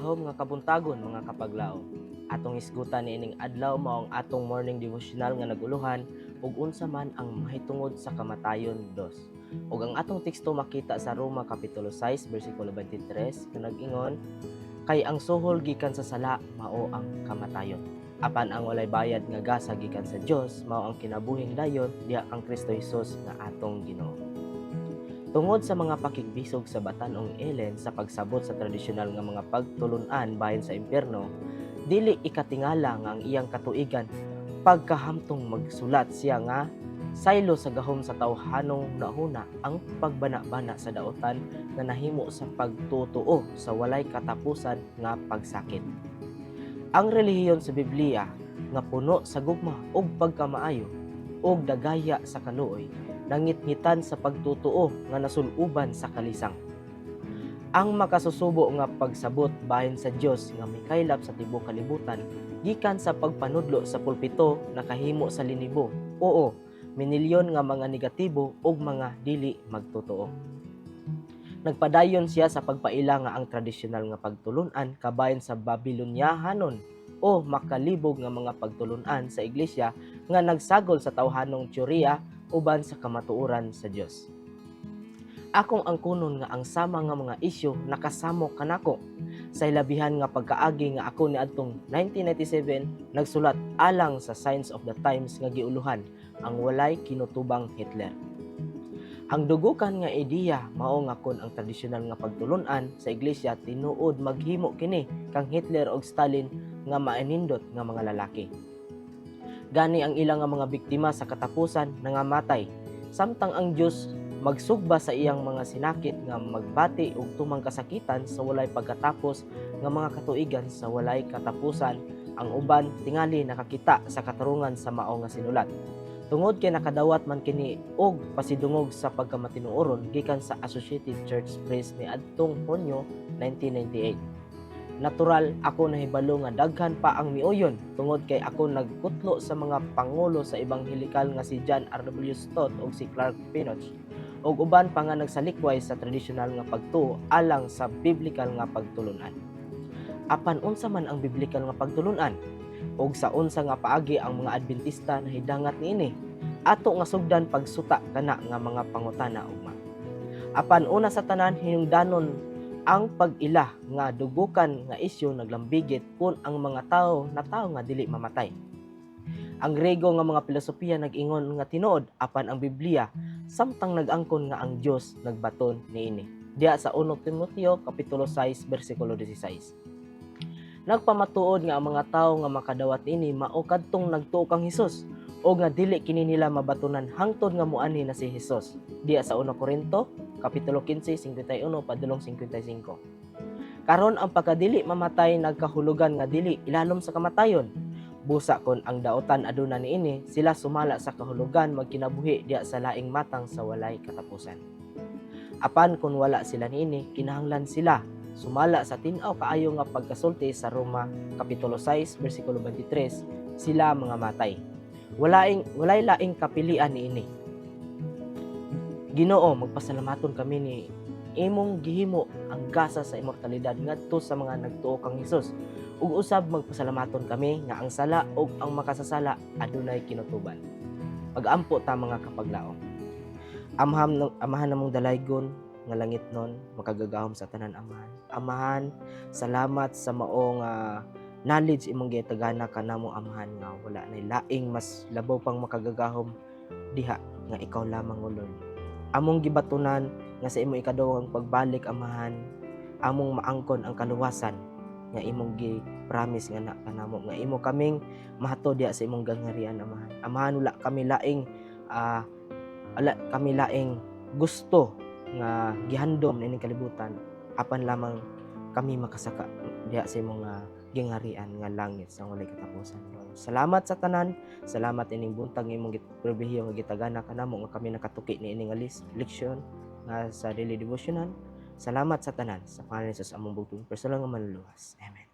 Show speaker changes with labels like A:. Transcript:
A: gahom nga kabuntagon mga kapaglaom. Atong isgutan niining adlaw mao ang atong morning devotional nga naguluhan ug unsa man ang mahitungod sa kamatayon 2. Ug ang atong teksto makita sa Roma kapitulo 6 bersikulo 23 nga nag-ingon, kay ang suhol gikan sa sala mao ang kamatayon. Apan ang walay bayad nga gasa gikan sa Dios mao ang kinabuhing dayon diha kang Kristo Hesus nga atong Ginoo. Tungod sa mga pakigbisog sa Batan-ong Ellen sa pagsabot sa tradisyonal nga mga pagtulun-an bahin sa impyerno, dili ikatingala nga ang iyang katuigan pagkahamtong magsulat siya nga saylo sa gahom sa tawhanong nahuna ang pagbana-bana sa daotan nga nahimo sa pagtutuo sa walay katapusan nga pagsakit. Ang relihiyon sa Biblia nga puno sa gugma ug pagkamaayo ug dagaya sa kaluoy nangitngitan sa pagtutuo nga nasuluban sa kalisang. Ang makasusubo nga pagsabot bahin sa Dios nga mikaylap sa tibuok kalibutan gikan sa pagpanudlo sa pulpito nakahimo sa linibo. Oo, minilyon nga mga negatibo ug mga dili magtotoo. Nagpadayon siya sa pagpaila nga ang tradisyonal nga pagtulun-an kabahin sa Babilonyahanon o makalibog nga mga pagtulun-an sa iglesia nga nagsagol sa tawhanong teorya uban sa kamatuoran sa Dios. Akong angkunon nga ang sama nga mga isyu nakasamo kanako sa ilabihan nga pagkaagi nga ako niadtong 1997 nagsulat alang sa Signs of the Times nga giuluhan ang walay kinutubang Hitler. Ang dugukan nga ideya mao nga kon ang tradisyonal nga pagtulun-an sa iglesia tinuod maghimo kini kang Hitler ug Stalin nga maanindot nga mga lalaki. Gani ang ilang nga mga biktima sa katapusan nangamatay, samtang ang Dios magsugba sa iyang mga sinakit nga magbati og tumang kasakitan sa walay pagkatapos nga mga katuigan sa walay katapusan, ang uban tingali nakakita sa katarungan sa mao nga sinulat. Tungod kay nakadawat man kini og pasidungog sa pagkamatinuoron gikan sa Associated Church Press niadtong Hunyo 1998. Natural ako nahibalo nga daghan pa ang miuyon tungod kay ako nagkutlo sa mga pangulo sa ebanghelikal nga si John R.W. Stott ug si Clark Pinnock ug uban pa nga nagsalikway sa tradisyonal nga pagtuo alang sa biblikal nga pagtulun-an. Apan unsa man ang biblikal nga pagtulun-an ug sa unsa nga paagi ang mga Adventista nahidangat niini, ato nga sugdan pagsuta kana nga mga pangutana ugma. Apan una sa tanan hinungdanon ang pag-ila nga dugukan nga isyu naglambigit kung ang mga tao nga dili mamatay. Ang Grego nga mga pilosopiya nag-ingon nga tinuod apan ang Biblia samtang nag-angkon nga ang Dios nagbaton niini. Diha sa 1 Timoteo kapitulo 6 bersikulo 16. Nagpamatuod nga ang mga tao nga makadawat ini mao kadtong nagtuo kang Hesus o nga dili kini nila mabatunan hangtod nga muanhi na si Hesus. Diha sa 1 Korinto kapitulo 15:51 padulong 55. Karon ang pagkadili mamatay nagkahulugan nga dili ilalom sa kamatayon. Busa kon ang daotan aduna niini, sila sumala sa kahulugan magkinabuhi diha sa laing matang sa walay katapusan. Apan kung wala sila niini, kinahanglan sila sumala sa tin-aw kaayo nga pagkasulti sa Roma kapitulo 6 bersikulo 23, sila mga matay. Walay laing kapilian niini. Ginoo, magpasalamaton kami ni imong gihimo ang gasa sa immortalidad ngadto sa mga nagtuo kang Hesus. Ug usab magpasalamaton kami nga ang sala ug ang makasasala adunay kinutuban. Pag-ampo ta mga kapaglaom. Amahan namong dalaygon nga langitnon, makagagahom sa tanan amahan. Amahan, salamat sa mao nga knowledge imong gitagana kanamo amahan nga wala nay laing mas labaw pang makagagahom diha nga ikaw lamang o Lord. Among gibatunan nga sa imo ikaduhang pagbalik amahan, among maangkon ang kaluwasan nga imong gi-promise nga na kanamo nga imo kaming mahatod diha sa imong gangharian amahan. Amahan wala kami laing gusto nga gihandom ining kalibutan apan lamang kami makasaka diha sa imong gingharian nga langit sa walay katapusan. Salamat sa tanan, salamat ining buntag imong pribilehiyo nga gitagana kanamo nga kami nakatuki ni ining leksyon nga sa daily devotional. Salamat sa tanan sa pangalan ni Jesus among bugtong personal nga manluluwas. Amen.